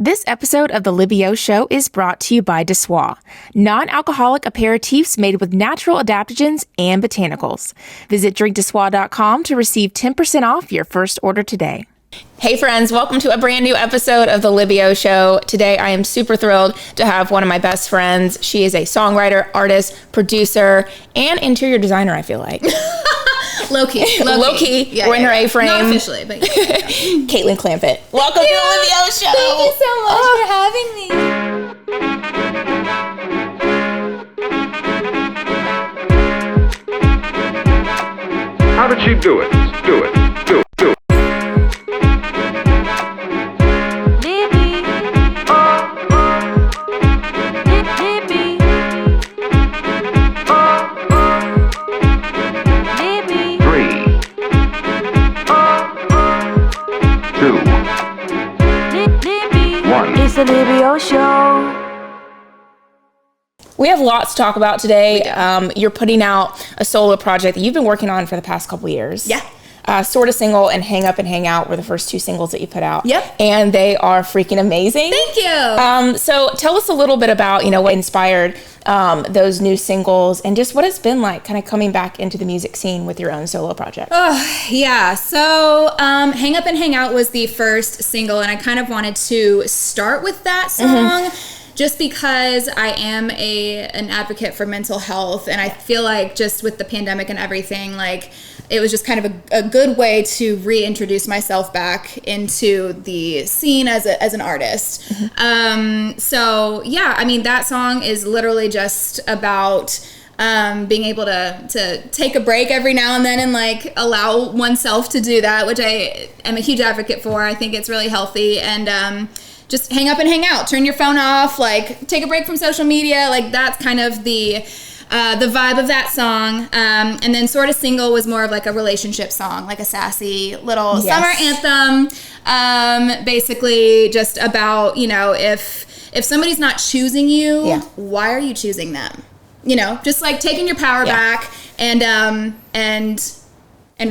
This episode of The Libby Show is brought to you by DeSoi, non-alcoholic aperitifs made with natural adaptogens and botanicals. Visit drinkdesoi.com to receive 10% off your first order today. Hey friends, welcome to a brand new episode of The Libby Show. Today I am super thrilled to have one of my best friends. She is a songwriter, artist, producer, and interior designer, I feel like. Low-key. Yeah, we're in her A-frame. Not officially, but yeah. Katelyn Clampett. Welcome to The Libby Show. Thank you so much for having me. How did she do it? Do it. Libby. Libby. Libby. 3, 2, Libby. 1. It's the Libby Show. We have lots to talk about today. You're putting out a solo project that you've been working on for the past couple years. Yeah. Sort of Single and Hang Up and Hang Out were the first two singles that you put out. Yep. And they are freaking amazing. Thank you. So tell us a little bit about, what inspired those new singles and just what it's been like kind of coming back into the music scene with your own solo project. Yeah. So Hang Up and Hang Out was the first single, and I kind of wanted to start with that song. Just because I am an advocate for mental health, and I feel like just with the pandemic and everything, like it was just kind of a good way to reintroduce myself back into the scene as an artist. So yeah, I mean, that song is literally just about being able to take a break every now and then and like allow oneself to do that, which I am a huge advocate for. I think it's really healthy, and just hang up and hang out. Turn your phone off. Like, take a break from social media. Like, that's kind of the vibe of that song. And then Sort of Single was more of like a relationship song, like a sassy little summer anthem. Basically, just about if somebody's not choosing you, why are you choosing them? Just like taking your power back and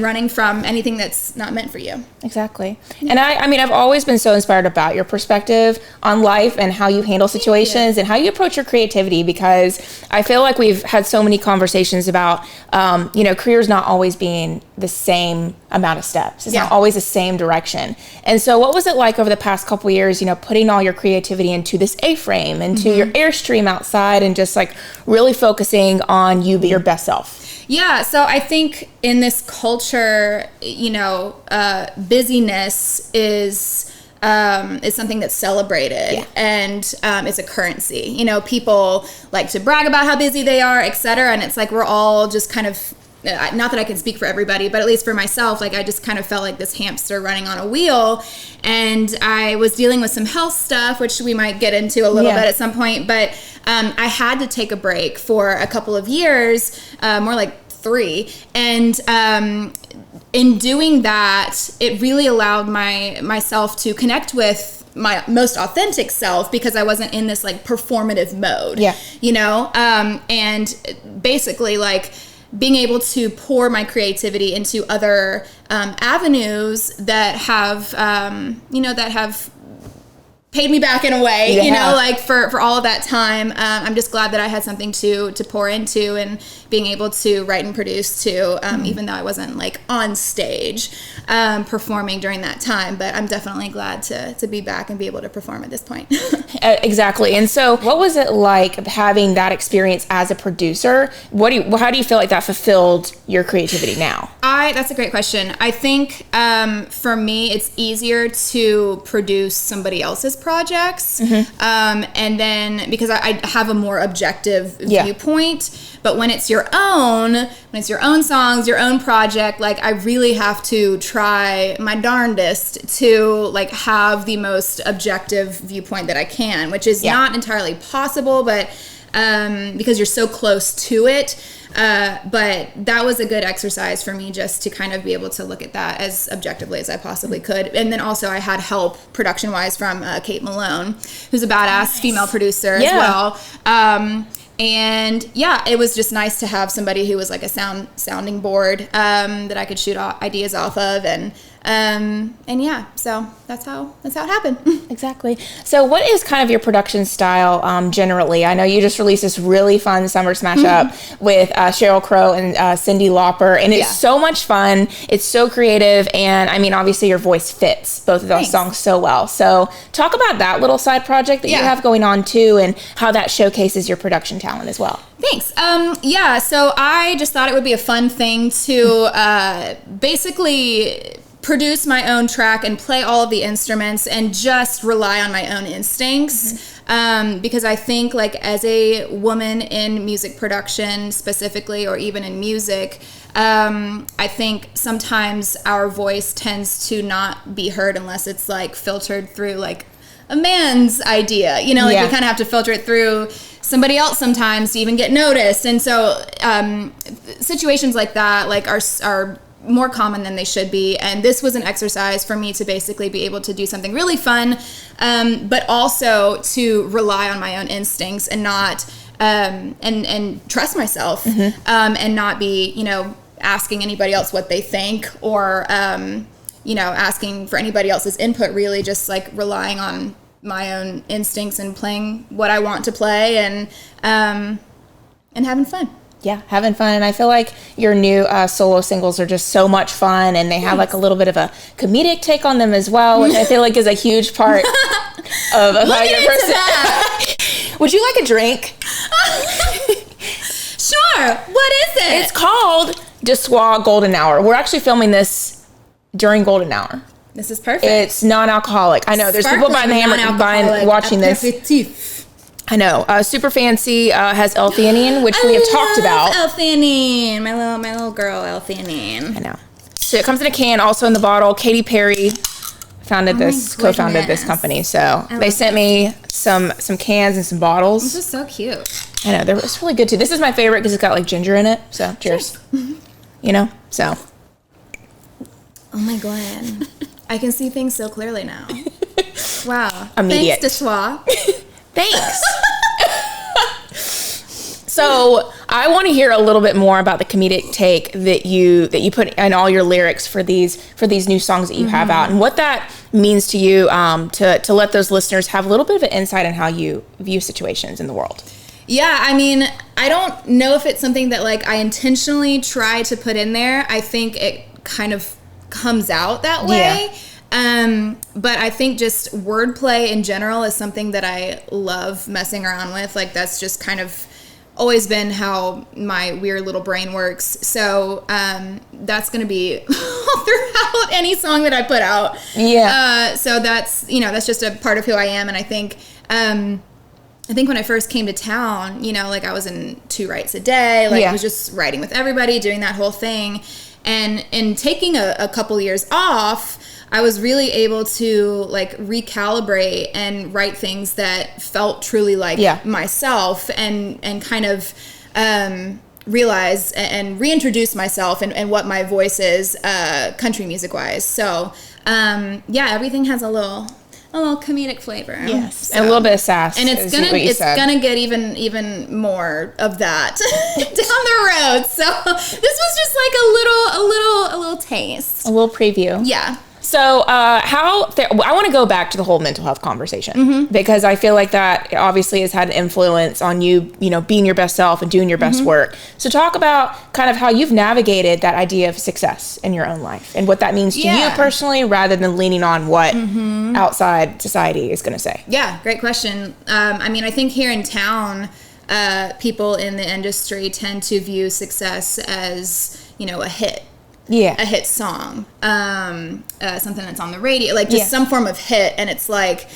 running from anything that's not meant for you. Exactly. And I mean, I've always been so inspired about your perspective on life and how you handle situations and how you approach your creativity, because I feel like we've had so many conversations about, careers not always being the same amount of steps. It's not always the same direction. And so what was it like over the past couple of years, putting all your creativity into this A-frame, into your Airstream outside, and just like really focusing on you be your best self? Yeah, so I think in this culture, busyness is something that's celebrated, and it's a currency. People like to brag about how busy they are, etc. And it's like we're all just kind of, not that I can speak for everybody, but at least for myself, like I just kind of felt like this hamster running on a wheel. And I was dealing with some health stuff, which we might get into a little bit at some point, but I had to take a break for a couple of years, more like 3. And in doing that, it really allowed myself to connect with my most authentic self, because I wasn't in this like performative mode, and basically like being able to pour my creativity into other avenues that have, that have paid me back in a way, like for all of that time. I'm just glad that I had something to pour into, and being able to write and produce too, even though I wasn't like on stage performing during that time. But I'm definitely glad to be back and be able to perform at this point. Exactly. And so what was it like having that experience as a producer? How do you feel like that fulfilled your creativity now? That's a great question. I think for me, it's easier to produce somebody else's projects, and then because I have a more objective viewpoint. But when it's your own songs, your own project, like I really have to try my darndest to like have the most objective viewpoint that I can, which is not entirely possible, but because you're so close to it. But that was a good exercise for me, just to kind of be able to look at that as objectively as I possibly could. And then also I had help production-wise from Kate Malone, who's a badass female producer as well. And yeah, it was just nice to have somebody who was like a sounding board that I could shoot ideas off of. And And yeah, so that's how it happened. Exactly. So what is kind of your production style generally? I know you just released this really fun summer smash up with Sheryl Crow and Cyndi Lauper, and it's so much fun. It's so creative, and I mean, obviously your voice fits both of those songs so well. So talk about that little side project that you have going on too, and how that showcases your production talent as well. Thanks. So I just thought it would be a fun thing to basically produce my own track and play all of the instruments and just rely on my own instincts. Because I think, like, as a woman in music production specifically, or even in music, I think sometimes our voice tends to not be heard unless it's like filtered through like a man's idea, you know, like we kind of have to filter it through somebody else sometimes to even get noticed. And so situations like that like are more common than they should be. And this was an exercise for me to basically be able to do something really fun, but also to rely on my own instincts and not and trust myself, and not be, you know, asking anybody else what they think, or you know, asking for anybody else's input, really just like relying on my own instincts and playing what I want to play, and having fun. Yeah, having fun. And I feel like your new solo singles are just so much fun, and they have like a little bit of a comedic take on them as well, which I feel like is a huge part of how your person. Would you like a drink? Sure. What is it? It's called DeSoi Golden Hour. We're actually filming this during Golden Hour. This is perfect. It's non-alcoholic. I know there's people buying the hammer, watching this. I know. Super Fancy has L-theanine, which we have talked about. L-theanine, my little girl, L-theanine. I know. So it comes in a can, also in the bottle. Katy Perry co-founded this company. So they sent me some cans and some bottles. This is so cute. I know. It's really good too. This is my favorite because it's got like ginger in it. So cheers. You know. So. Oh my God. I can see things so clearly now. Wow. Immediate. Thanks, DeSoi. Thanks. So I want to hear a little bit more about the comedic take that you put in all your lyrics for these new songs that you have out, and what that means to you, to let those listeners have a little bit of an insight on how you view situations in the world. Yeah, I mean, I don't know if it's something that like I intentionally try to put in there. I think it kind of comes out that way. But I think just wordplay in general is something that I love messing around with. Like, that's just kind of always been how my weird little brain works. So that's going to be throughout any song that I put out. Yeah. So that's, you know, that's just a part of who I am. And I think when I first came to town, you know, like I was in 2 writes a day, like I was just writing with everybody, doing that whole thing. And in taking a couple years off, I was really able to like recalibrate and write things that felt truly like myself, and kind of realize and reintroduce myself and what my voice is country music wise. So everything has a little comedic flavor. Yes, so, and a little bit of sass. And it's gonna get even more of that down the road. So this was just like a little taste, a little preview. Yeah. So I want to go back to the whole mental health conversation, because I feel like that obviously has had an influence on you, you know, being your best self and doing your best work. So talk about kind of how you've navigated that idea of success in your own life and what that means to you personally, rather than leaning on what outside society is going to say. Yeah, great question. I mean, I think here in town, people in the industry tend to view success as, you know, a hit. Yeah, a hit song, something that's on the radio, like just some form of hit. And it's like,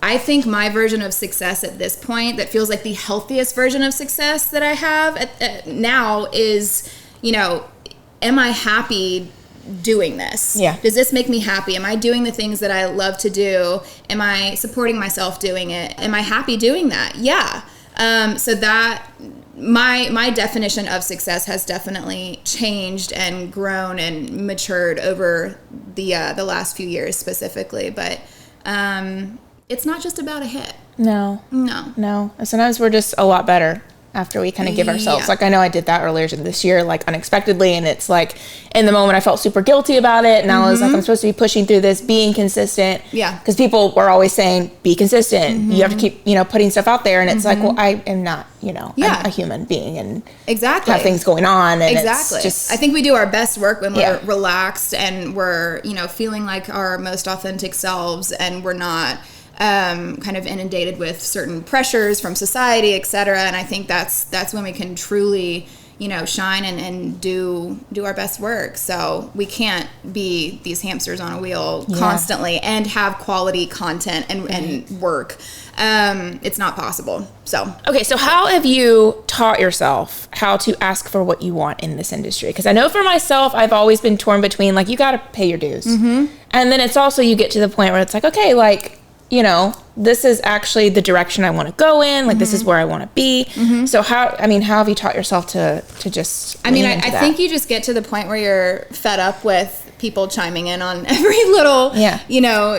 I think my version of success at this point, that feels like the healthiest version of success that I have now, is, you know, am I happy doing this? Yeah. Does this make me happy? Am I doing the things that I love to do? Am I supporting myself doing it? Am I happy doing that? Yeah. So that my definition of success has definitely changed and grown and matured over the last few years specifically. But it's not just about a hit. No. Sometimes we're just a lot better after we kind of give ourselves. Yeah. Like, I know I did that earlier this year, like unexpectedly. And it's like in the moment I felt super guilty about it. And I was like, I'm supposed to be pushing through this, being consistent. Yeah. Because people were always saying, be consistent. You have to keep, putting stuff out there. And it's like, well, I am not, I'm a human being and exactly have things going on. And exactly. It's just, I think we do our best work when we're relaxed and we're, feeling like our most authentic selves, and we're not kind of inundated with certain pressures from society, etc. And I think that's when we can truly, shine and do our best work. So we can't be these hamsters on a wheel constantly and have quality content and work. It's not possible. So okay, so how have you taught yourself how to ask for what you want in this industry? Because I know for myself, I've always been torn between, like, you got to pay your dues. And then it's also, you get to the point where it's like, okay, like, this is actually the direction I want to go in. Like, this is where I want to be. So how have you taught yourself to just, I think you just get to the point where you're fed up with people chiming in on every little,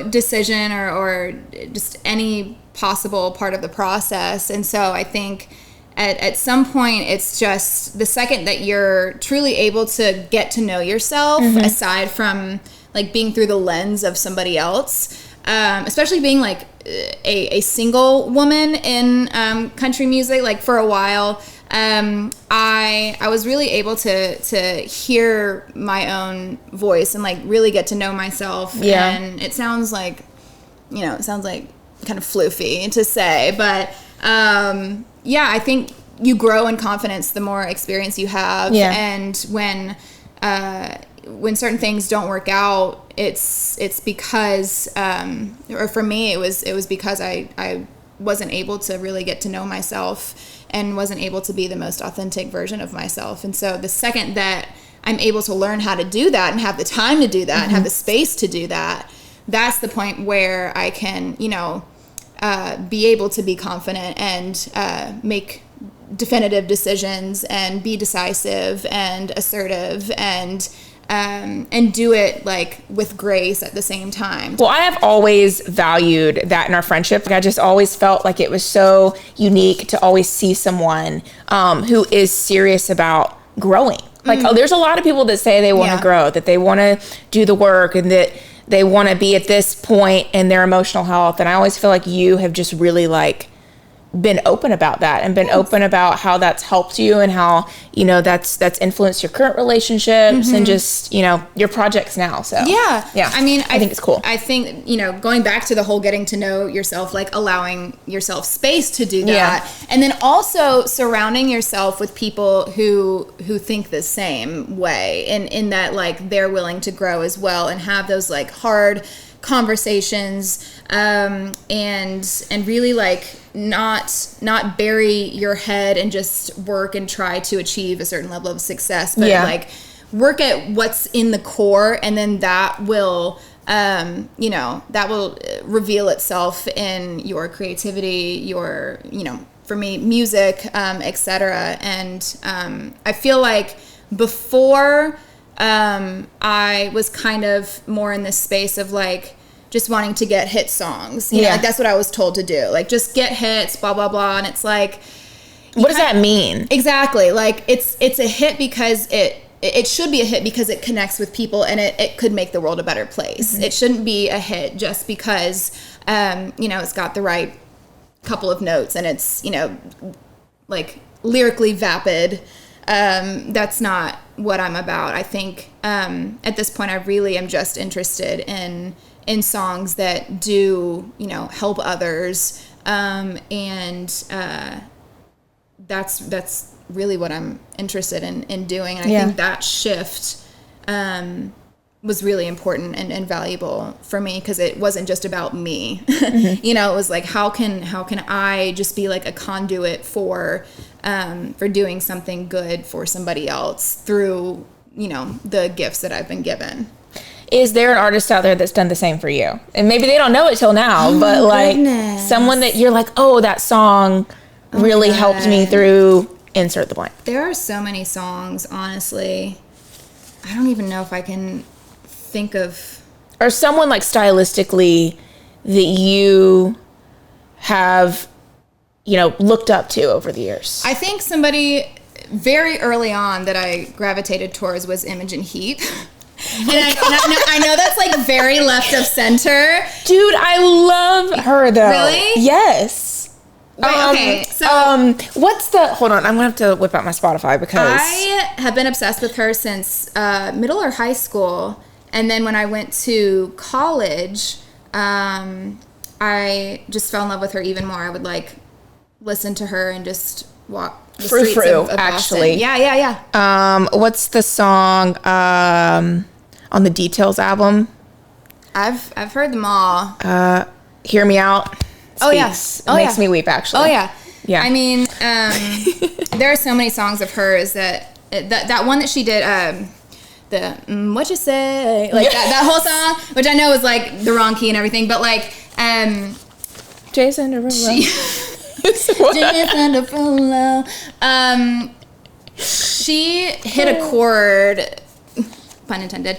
decision or just any possible part of the process. And so I think at some point, it's just the second that you're truly able to get to know yourself, aside from like being through the lens of somebody else, especially being like a single woman in country music. Like, for a while, I was really able to hear my own voice and like really get to know myself. And it sounds like kind of floofy to say, but I think you grow in confidence the more experience you have. And when certain things don't work out, it's because or for me it was because I wasn't able to really get to know myself and wasn't able to be the most authentic version of myself. And so the second that I'm able to learn how to do that and have the time to do that and have the space to do that, that's the point where I can, be able to be confident and make definitive decisions and be decisive and assertive and do it like with grace at the same time. Well, I have always valued that in our friendship. Like, I just always felt like it was so unique to always see someone who is serious about growing. Like, there's a lot of people that say they want to grow, that they want to do the work, and that they want to be at this point in their emotional health. And I always feel like you have just really like been open about that and been open about how that's helped you and how, that's influenced your current relationships and just, your projects now. So yeah. I think it's cool. I think, going back to the whole getting to know yourself, like allowing yourself space to do that. And then also surrounding yourself with people who think the same way, in that like they're willing to grow as well and have those like hard conversations, and really like not bury your head and just work and try to achieve a certain level of success, but like work at what's in the core, and then that will reveal itself in your creativity, your for me, music, etc. And I feel like before I was kind of more in this space of like just wanting to get hit songs. You know, like that's what I was told to do. Like, just get hits, blah, blah, blah. And it's like... What does that mean? Exactly. Like, it's a hit because it should be a hit because it connects with people and it could make the world a better place. It shouldn't be a hit just because, it's got the right couple of notes and it's, like lyrically vapid. That's not what I'm about. I think at this point I really am just interested in songs that do, help others. And that's really what I'm interested in doing. And I think that shift was really important and valuable for me, because it wasn't just about me. It was like, how can I just be like a conduit for doing something good for somebody else through, the gifts that I've been given. Is there an artist out there that's done the same for you? And maybe they don't know it till now, but like someone that you're like, oh, that song really helped me through insert the blank. There are so many songs, honestly. I don't even know if I can think of... Or someone like stylistically that you have, looked up to over the years? I think somebody very early on that I gravitated towards was Imogen Heap. And I know that's like very left of center. Dude, I love her though. Really? Yes. Wait, okay, so hold on, I'm gonna have to whip out my Spotify because I have been obsessed with her since middle or high school. And then when I went to college, I just fell in love with her even more. I would like listen to her and just walk the streets of actually. Boston. Yeah. What's the song on the Details album? I've heard them all. Hear Me Out. Oh, yeah. It makes me weep, actually. Oh, yeah. Yeah. I mean, there are so many songs of hers that one that she did, what you say? Like that whole song, which I know is like the wrong key and everything, but like, Jason Derulo. Jason Derulo. She hit a chord, pun intended,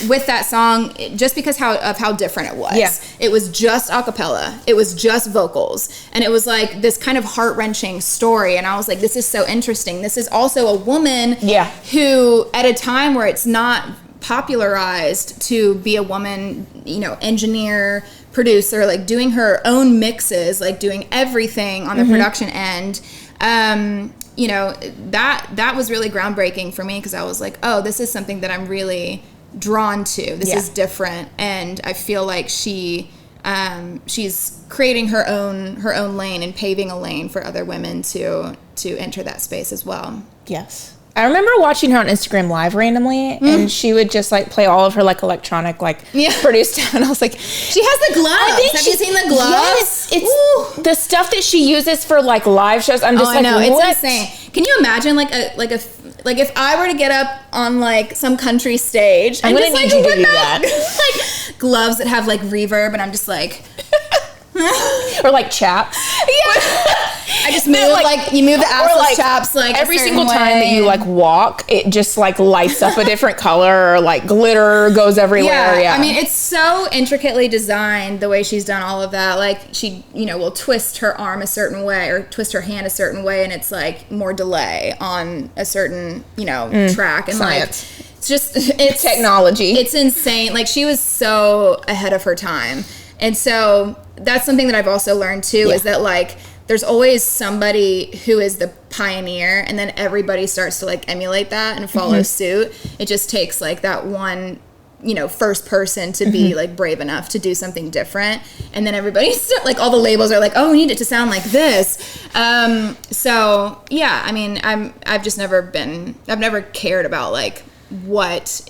with that song just because of how different it was. Yeah. It was just a cappella. It was just vocals. And it was like this kind of heart-wrenching story. And I was like, this is so interesting. This is also a woman who, at a time where it's not popularized to be a woman, engineer, producer, like doing her own mixes, like doing everything on the production end. That was really groundbreaking for me because I was like, oh, this is something that I'm really drawn to. This is different, and I feel like she's creating her own lane and paving a lane for other women to enter that space as well. Yes. I remember watching her on Instagram Live randomly, and she would just like play all of her like electronic produced stuff, and I was like, she has the gloves. Have you seen the gloves? Yes, it's the stuff that she uses for like live shows. I'm just I know. what? It's insane. Can you imagine like if I were to get up on like some country stage I'm and gonna just need like you to do whip that. out like gloves that have like reverb, and I'm just like. Or like chaps. Yeah. I just move you move the assless chaps like every single time that you like walk, it just like lights up a different color, or like glitter goes everywhere. Yeah. I mean, it's so intricately designed the way she's done all of that. Like she, will twist her arm a certain way or twist her hand a certain way, and it's like more delay on a certain, track, and science. Like it's technology. It's insane. Like she was so ahead of her time. And so that's something that I've also learned too, is that like there's always somebody who is the pioneer, and then everybody starts to like emulate that and follow suit. It just takes like that one, first person to be like brave enough to do something different, and then everybody's like, all the labels are like, oh, we need it to sound like this. So yeah, I mean, I've never cared about like what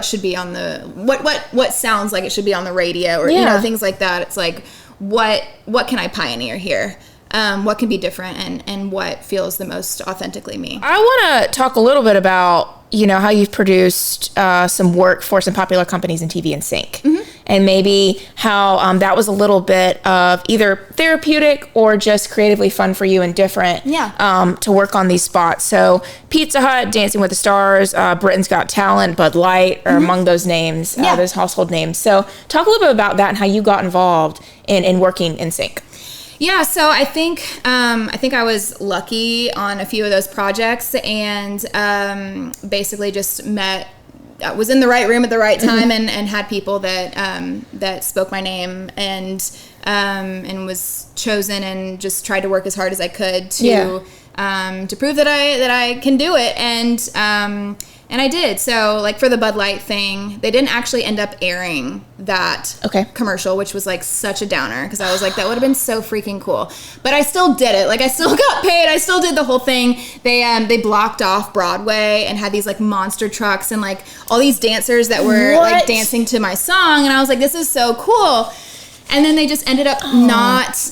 should be on the what sounds like it should be on the radio, or things like that. It's like what can I pioneer here? What can be different, and what feels the most authentically me. I want to talk a little bit about how you've produced some work for some popular companies in TV and sync, and maybe how that was a little bit of either therapeutic or just creatively fun for you and different to work on these spots. So Pizza Hut, Dancing with the Stars, Britain's Got Talent, Bud Light are among those names, those household names. So talk a little bit about that and how you got involved in working in sync. Yeah, so I think I was lucky on a few of those projects, and basically just was in the right room at the right time, and had people that spoke my name, and was chosen, and just tried to work as hard as I could to prove that I can do it, and I did. So like for the Bud Light thing, they didn't actually end up airing that commercial, which was like such a downer, because I was like, that would have been so freaking cool. But I still did it. Like I still got paid. I still did the whole thing. They blocked off Broadway and had these like monster trucks and like all these dancers that were like dancing to my song, and I was like, this is so cool. And then they just ended up not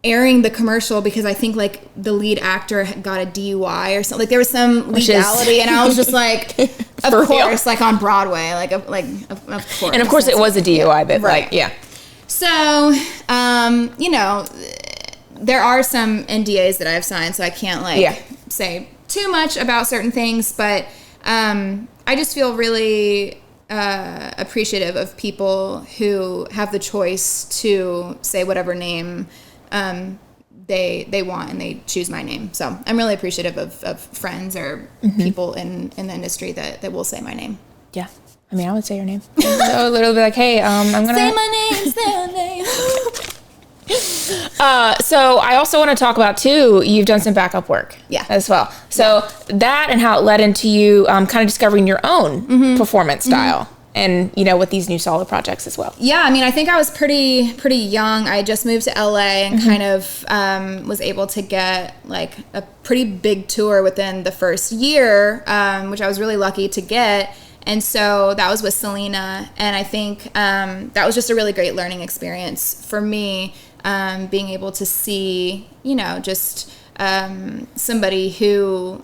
airing the commercial because I think like the lead actor got a DUI or something. Like there was some legality, and I was just like, of course, like on Broadway, of course. And of course, it was a DUI, but So, there are some NDAs that I've signed, so I can't say too much about certain things, but I just feel really appreciative of people who have the choice to say whatever name they want and they choose my name. So I'm really appreciative of friends or people in the industry that will say my name. Yeah. I mean, I would say your name. So literally be like, hey, I'm going to... Say my name, say my name. So I also want to talk about, too, you've done some backup work as well. So that and how it led into you kind of discovering your own performance style. And, you know, with these new solo projects as well. Yeah, I mean, I think I was pretty young. I just moved to LA and kind of was able to get like a pretty big tour within the first year, which I was really lucky to get. And so that was with Selena. And I think that was just a really great learning experience for me, being able to see, you know, just somebody who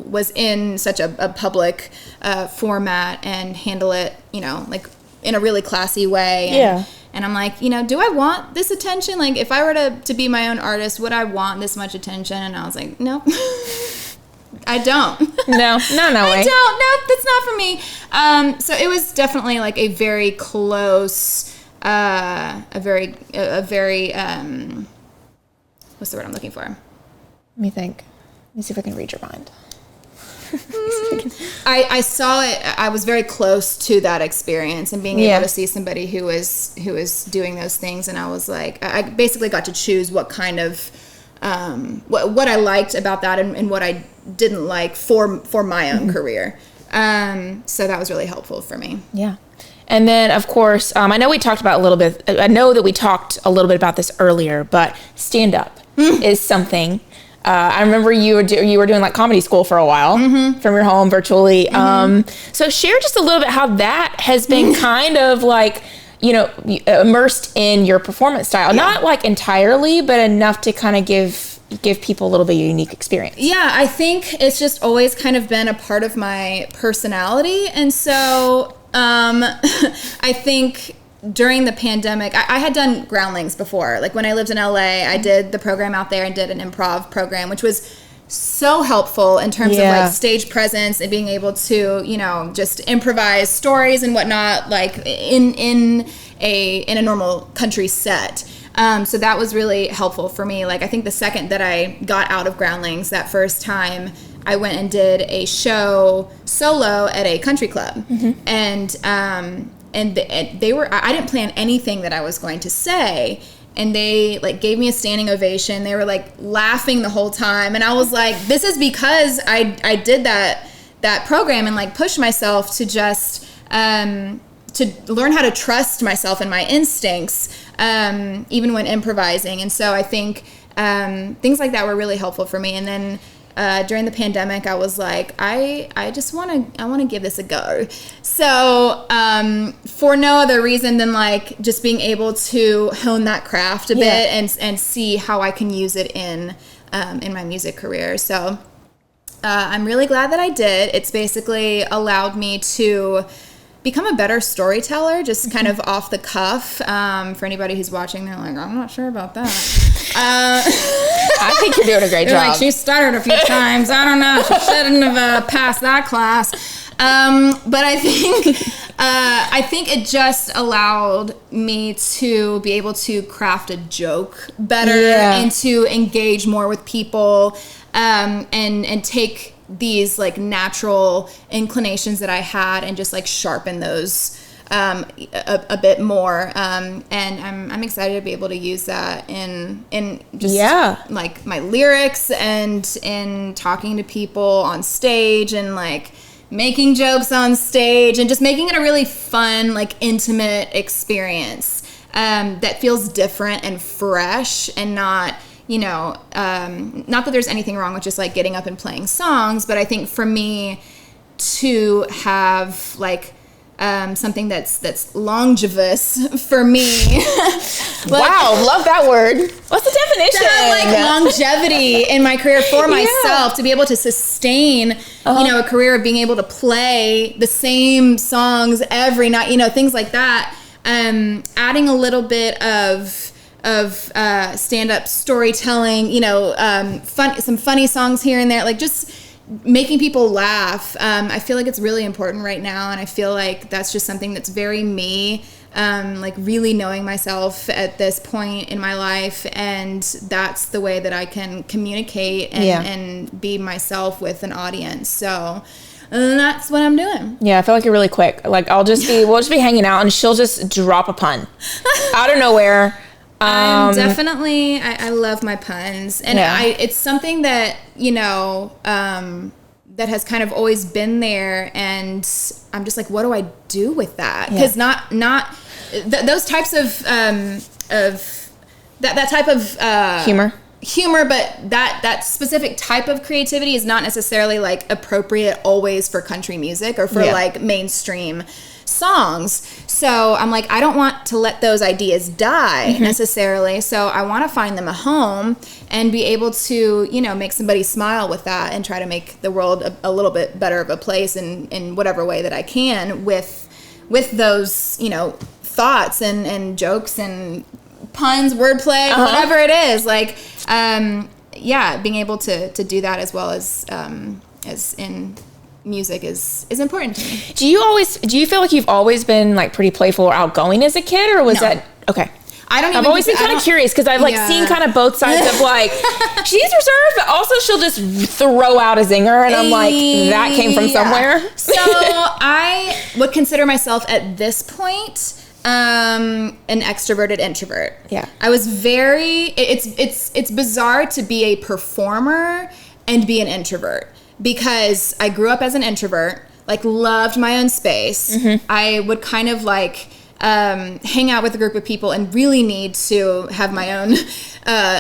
was in such a public format and handle it, you know, like in a really classy way. And I'm like, you know, do I want this attention? Like, if I were to be my own artist, would I want this much attention? And I was like, no, I don't. No way. I don't. No, that's not for me. So it was definitely like a very close, a very what's the word I'm looking for? Let me think. Let me see if I can read your mind. I saw it. I was very close to that experience and being able to see somebody who was doing those things, and I was like, I basically got to choose what kind of what I liked about that and what I didn't like for my own career. So that was really helpful for me. Yeah. And then, of course, I know we talked about a little bit. I know that we talked a little bit about this earlier, but stand up is something. I remember you were doing like comedy school for a while from your home virtually. So share just a little bit how that has been kind of like, you know, immersed in your performance style. Not like entirely, but enough to kind of give people a little bit of a unique experience. Yeah, I think it's just always kind of been a part of my personality. And so I think during the pandemic, I had done Groundlings before. Like when I lived in LA, I did the program out there and did an improv program, which was so helpful in terms of like stage presence and being able to, you know, just improvise stories and whatnot, like in a normal country set. So that was really helpful for me. Like I think the second that I got out of Groundlings that first time, I went and did a show solo at a country club. And they were, I didn't plan anything that I was going to say. And they like gave me a standing ovation. They were like laughing the whole time. And I was like, this is because I did that program and like pushed myself to just, to learn how to trust myself and my instincts, even when improvising. And so I think, things like that were really helpful for me. And then, during the pandemic, I was like, I want to give this a go. So, for no other reason than like just being able to hone that craft a bit and see how I can use it in my music career. So, I'm really glad that I did. It's basically allowed me to become a better storyteller, just kind of off the cuff. For anybody who's watching, they're like, I'm not sure about that. I think you're doing a great job. Like, she stuttered a few times. I don't know. She shouldn't have passed that class. But I think it just allowed me to be able to craft a joke better and to engage more with people, and take these like natural inclinations that I had and just like sharpen those a bit more, and I'm excited to be able to use that in just like my lyrics and in talking to people on stage and like making jokes on stage and just making it a really fun, like intimate experience that feels different and fresh and not, you know, not that there's anything wrong with just like getting up and playing songs, but I think for me to have like something that's longevous for me. Like, wow, love that word. What's the definition? To have like longevity in my career for myself, to be able to sustain, you know, a career of being able to play the same songs every night, you know, things like that. Adding a little bit of stand-up storytelling, you know, some funny songs here and there, like just making people laugh. I feel like it's really important right now, and I feel like that's just something that's very me. like really knowing myself at this point in my life, and that's the way that I can communicate and be myself with an audience. So that's what I'm doing. Yeah, I feel like you're really quick. Like we'll just be hanging out and she'll just drop a pun out of nowhere. I'm definitely, I love my puns, and it's something that, you know, that has kind of always been there, and I'm just like, what do I do with that? Because those types of that type of humor, but that specific type of creativity is not necessarily like appropriate always for country music or for like mainstream songs. So I'm like, I don't want to let those ideas die necessarily. So I want to find them a home and be able to, you know, make somebody smile with that and try to make the world a little bit better of a place in whatever way that I can with those, you know, thoughts and jokes and puns, wordplay, whatever it is. Like, being able to do that as well as in music is important to me. Do you feel like you've always been like pretty playful or outgoing as a kid, or was that okay? I've always been kind of curious because I've like seen kind of both sides of like she's reserved, but also she'll just throw out a zinger, and I'm like, that came from somewhere. So I would consider myself at this point an extroverted introvert. Yeah, I was very. It's bizarre to be a performer and be an introvert, because I grew up as an introvert, like loved my own space. I would kind of like hang out with a group of people and really need to have my own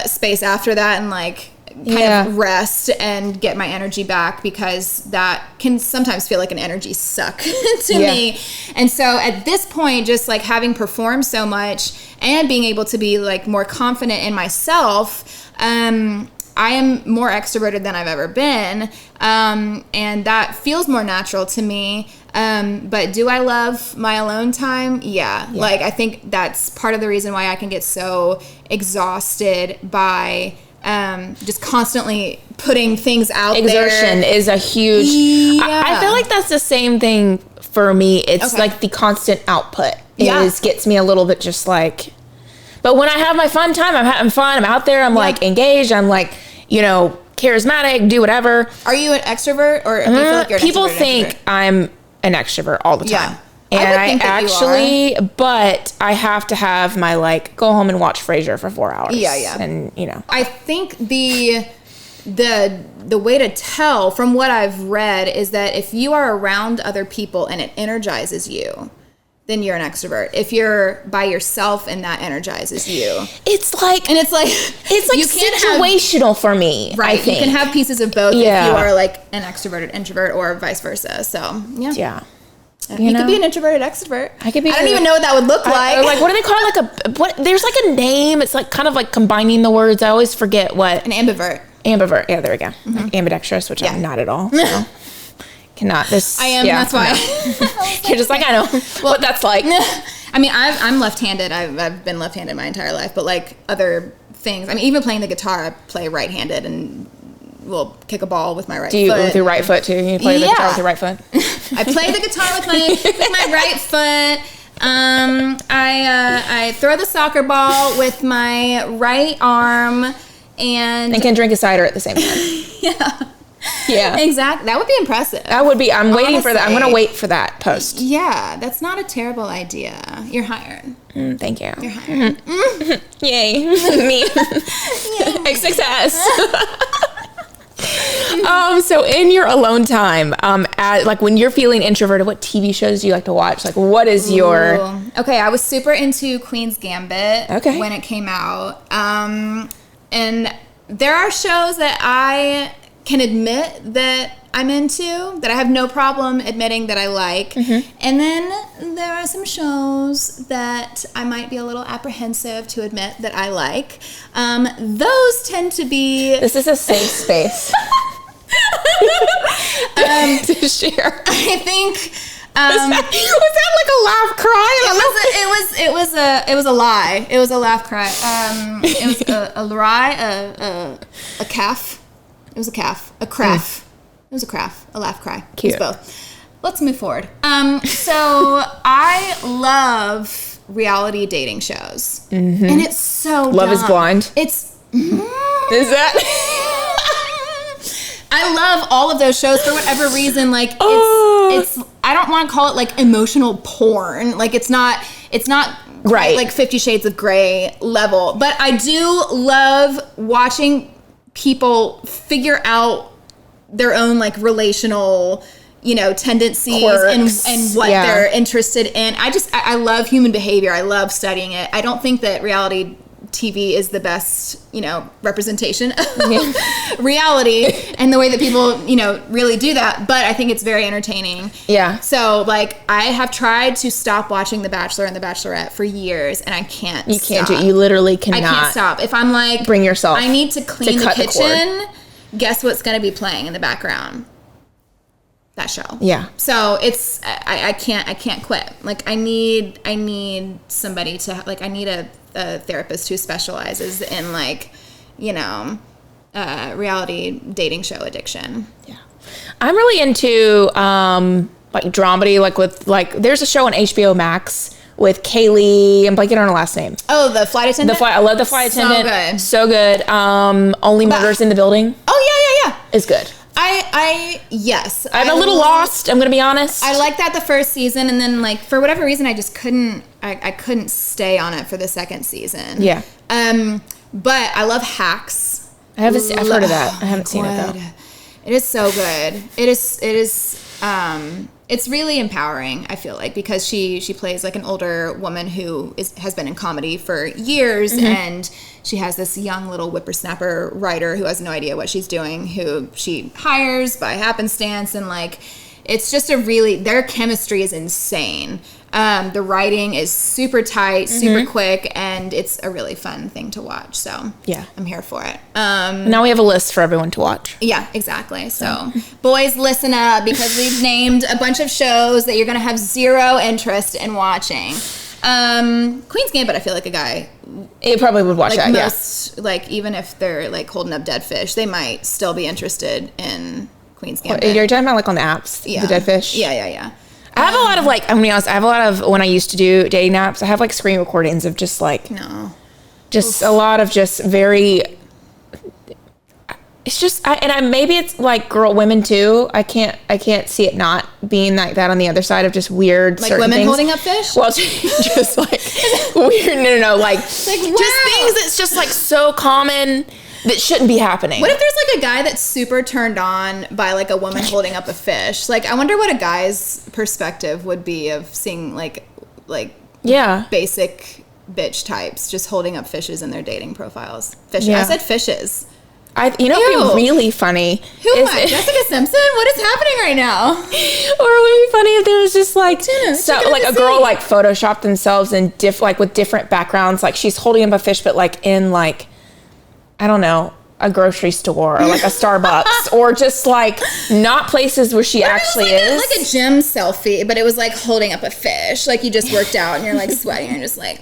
space after that, and like kind of rest and get my energy back, because that can sometimes feel like an energy suck to me. And so at this point, just like having performed so much and being able to be like more confident in myself, I am more extroverted than I've ever been, and that feels more natural to me. But do I love my alone time? Yeah. Like, I think that's part of the reason why I can get so exhausted by just constantly putting things out there. Exertion is a huge... I feel like that's the same thing for me. It's like the constant output gets me a little bit just like... But when I have my fun time, I'm having fun, I'm out there, I'm like engaged, I'm like, you know, charismatic, do whatever. Are you an extrovert, or do you feel like you're an people think I'm an extrovert all the time. And I actually, but I have to have my like, go home and watch Frasier for 4 hours. And, you know. I think the way to tell from what I've read is that if you are around other people and it energizes you, then you're an extrovert. If you're by yourself and that energizes you, it's like situational for me. Right. I think. You can have pieces of both if you are like an extroverted introvert, or vice versa. So yeah. You could be an introverted extrovert. I could be. I don't even know what that would look like. Like, what do they call it? Like there's like a name. It's like kind of like combining the words. I always forget what. An ambivert. Ambivert. Yeah, there we go. Like ambidextrous, which I'm not at all. So. Cannot. This. I am. That's why. You're just like, I know what that's like. I mean, I'm left-handed. I've been left-handed my entire life, but like other things. I mean, even playing the guitar, I play right-handed and will kick a ball with my right foot. Do you with your right foot too? You play the guitar with your right foot? I play the guitar with my right foot. I throw the soccer ball with my right arm, and can drink a cider at the same time. Yeah, exactly. That would be impressive. That would be. I'm waiting for that. I'm going to wait for that post. Yeah, that's not a terrible idea. You're hired. Thank you. You're hired. Yay, me. Yay. Success. So in your alone time, like when you're feeling introverted, what TV shows do you like to watch? Like, what is your... Okay, I was super into Queen's Gambit when it came out. And there are shows that I can admit that I'm into, that I have no problem admitting that I like. And then there are some shows that I might be a little apprehensive to admit that I like. Those tend to be... This is a safe space. To share. I think... was that like a laugh cry? It was a lie. It was a laugh cry. It was a lie, a calf. It was a calf. A craff. It was a craff. A laugh cry. Cute. It was both. Let's move forward. So I love reality dating shows. And it's so Love dumb. is Blind. It's... Is that? I love all of those shows for whatever reason. Like, it's I don't want to call it like emotional porn. Like, it's not Right. like 50 Shades of Grey level. But I do love watching people figure out their own like relational, tendencies Quirks. and what they're interested in. I love human behavior. I love studying it. I don't think that reality TV is the best, representation of reality and the way that people, really do that. But I think it's very entertaining. Yeah. So, like, I have tried to stop watching The Bachelor and The Bachelorette for years, and I can't You can't stop. do. You literally cannot. I can't stop. If I'm like, bring yourself. I need to clean the cut the kitchen. Guess what's going to be playing in the background? That show. Yeah. So it's I can't quit. Like, I need somebody to, like, I need a therapist who specializes in, like, reality dating show addiction. Yeah. I'm really into like dramedy, there's a show on HBO Max with Kaylee, I'm blanking on her last name. Oh, the flight attendant? I love the flight attendant. So good. Only Murders in the Building. Oh yeah. Is good. Yes. I'm a little lost, I'm gonna be honest. I liked that the first season, and then, like, for whatever reason, I just couldn't stay on it for the second season. Yeah. But I love Hacks. I've heard of that. I haven't seen it though. It is so good. It is it's really empowering, I feel like, because she plays like an older woman who has been in comedy for years, and she has this young little whippersnapper writer who has no idea what she's doing, who she hires by happenstance, and, like, it's just their chemistry is insane. The writing is super tight, super quick, and it's a really fun thing to watch. So yeah, I'm here for it. Now we have a list for everyone to watch. Yeah, exactly. So boys, listen up, because we've named a bunch of shows that you're going to have zero interest in watching. Queen's Gambit, I feel like a guy... It probably would watch like that, most, like, even if they're, like, holding up dead fish, they might still be interested in Queen's Gambit. You're talking about, like, on the apps? Yeah. The dead fish? Yeah. I have a lot of, like, I'm gonna be honest, I have a lot of, when I used to do dating apps, I have, like, screen recordings of just, like... No. Just a lot of just very... It's just, maybe it's like women too. I can't see it not being like that on the other side of just weird, like certain women things. holding up fish. Well, just like weird. No, like wow. Just things that's just like so common that shouldn't be happening. What if there's like a guy that's super turned on by like a woman holding up a fish? Like, I wonder what a guy's perspective would be of seeing like yeah, basic bitch types just holding up fishes in their dating profiles. Fishes. Yeah. I said fishes. It'd be really funny. Who am I? Jessica Simpson? What is happening right now? Or it would be funny if there was just like a girl like photoshopped themselves in with different backgrounds. Like she's holding up a fish, but like in like, I don't know, a grocery store or like a Starbucks or just like not places where she actually is. Like a gym selfie, but it was like holding up a fish. Like you just worked out and you're like sweating and you're just like.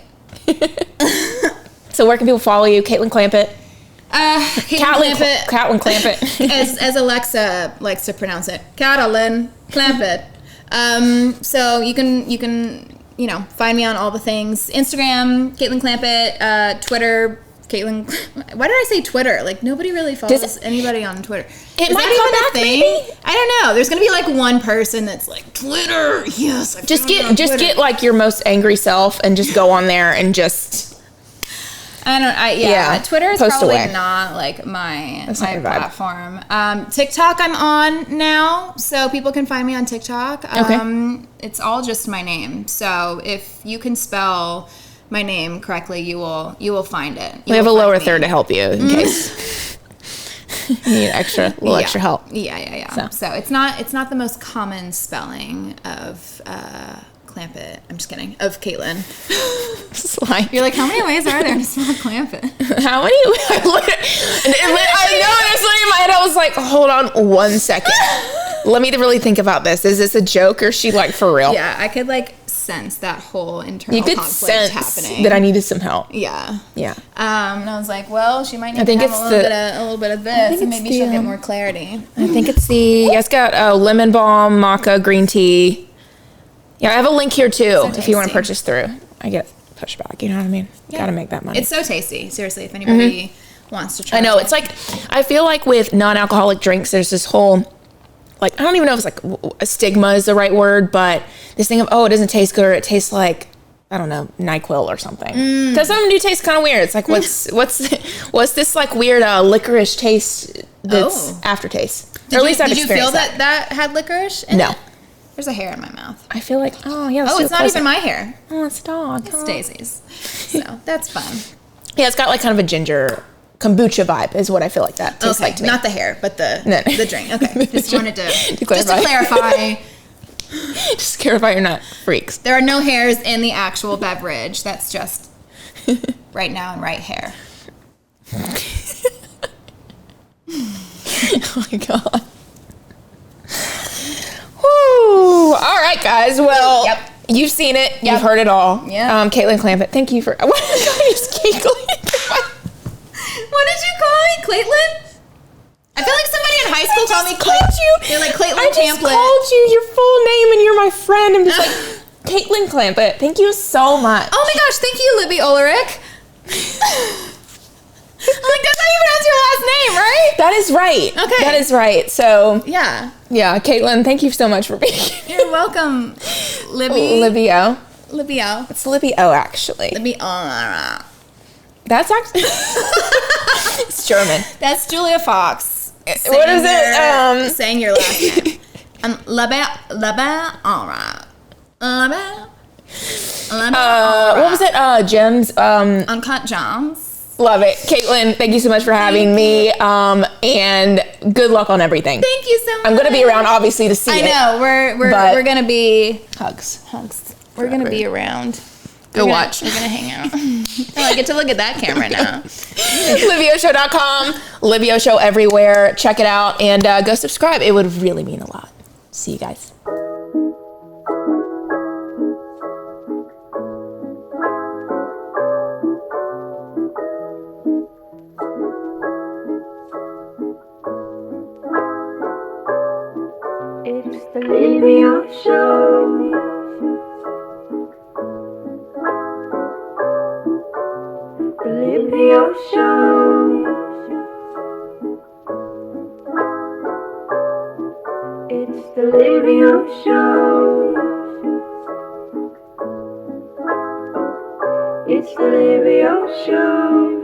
So where can people follow you? Katelyn Clampett. Katelyn Clampett. as Alexa likes to pronounce it, Katelyn Clampett. So you can find me on all the things: Instagram, Katelyn Clampett, Twitter, Katelyn. Why did I say Twitter? Like nobody really follows anybody on Twitter. It might come back, maybe. I don't know. There's gonna be like one person that's like Twitter. Yes. Just get like your most angry self and just go on there and just. Twitter is probably away. not like my platform. TikTok I'm on now, so people can find me on TikTok. Okay. It's all just my name. So if you can spell my name correctly, you will find it. We have a lower third to help you in case you need extra help. Yeah. So it's not the most common spelling of Clampett. I'm just kidding. Of Katelyn. You're like, how many ways are there to spell Clampett? How many? I know. It's like in my head. I was like, hold on 1 second. Let me really think about this. Is this a joke or is she like for real? Yeah, I could like sense that whole internal conflict happening. That I needed some help. Yeah. Yeah. And I was like, well, she might need to have a little bit of this, and maybe she'll get more clarity. I think it's got lemon balm, maca, green tea. Yeah, I have a link here too if you want to purchase through. I get push back. You know what I mean? Yeah. Gotta make that money. It's so tasty. Seriously, if anybody wants to try. I know. It's like, I feel like with non-alcoholic drinks, there's this whole, like, I don't even know if it's like a stigma is the right word, but this thing of, oh, it doesn't taste good, or it tastes like, I don't know, NyQuil or something. Because some of them do taste kind of weird. It's like, what's this like weird licorice taste that's aftertaste? Or at least I've Did you feel experienced that had licorice in No. it? There's a hair in my mouth. I feel like, oh, yeah. Oh, it's not even my hair. Oh, it's a dog. It's Daisy's. So that's fun. Yeah, it's got like kind of a ginger kombucha vibe is what I feel like that tastes like to me. Not the hair, but the drink. Okay, just wanted to clarify. clarify. Just clarify you're not freaks. There are no hairs in the actual beverage. That's just right now and right hair. Oh my God. Woo. All right, guys. Well, you've seen it. You've heard it all. Yeah. Katelyn Clampett, thank you for... What did I use Katelyn? What did you call me? Caitlin? I feel like somebody in high school called me Caitlin. They're like, Caitlyn I just Clampett. called you your full name and you're my friend. I'm just like, Katelyn Clampett, thank you so much. Oh my gosh, thank you, Libby Ulrich. I'm like, that's how you pronounce your last name, right? That is right. Okay. That is right. So, Yeah. Katelyn, thank you so much for being here. You're welcome, Libby. Libby O. Libby O. It's Libby O, actually. Libby O. That's actually... It's German. That's Julia Fox. What is it? Saying your last name. Libby, alright. What was it? Gems. Uncut Gems. Love it. Katelyn, thank you so much for having me. And good luck on everything. Thank you so much. I'm going to be around, obviously, to see it. I know. We're going to be... Hugs. We're going to be around. Go watch. We're going to hang out. Oh, I get to look at that camera now. LibbyOShow.com. Libby O Show everywhere. Check it out and go subscribe. It would really mean a lot. See you guys. It's the Libby Show. The Libby Show. It's the Libby Show. It's the Libby Show.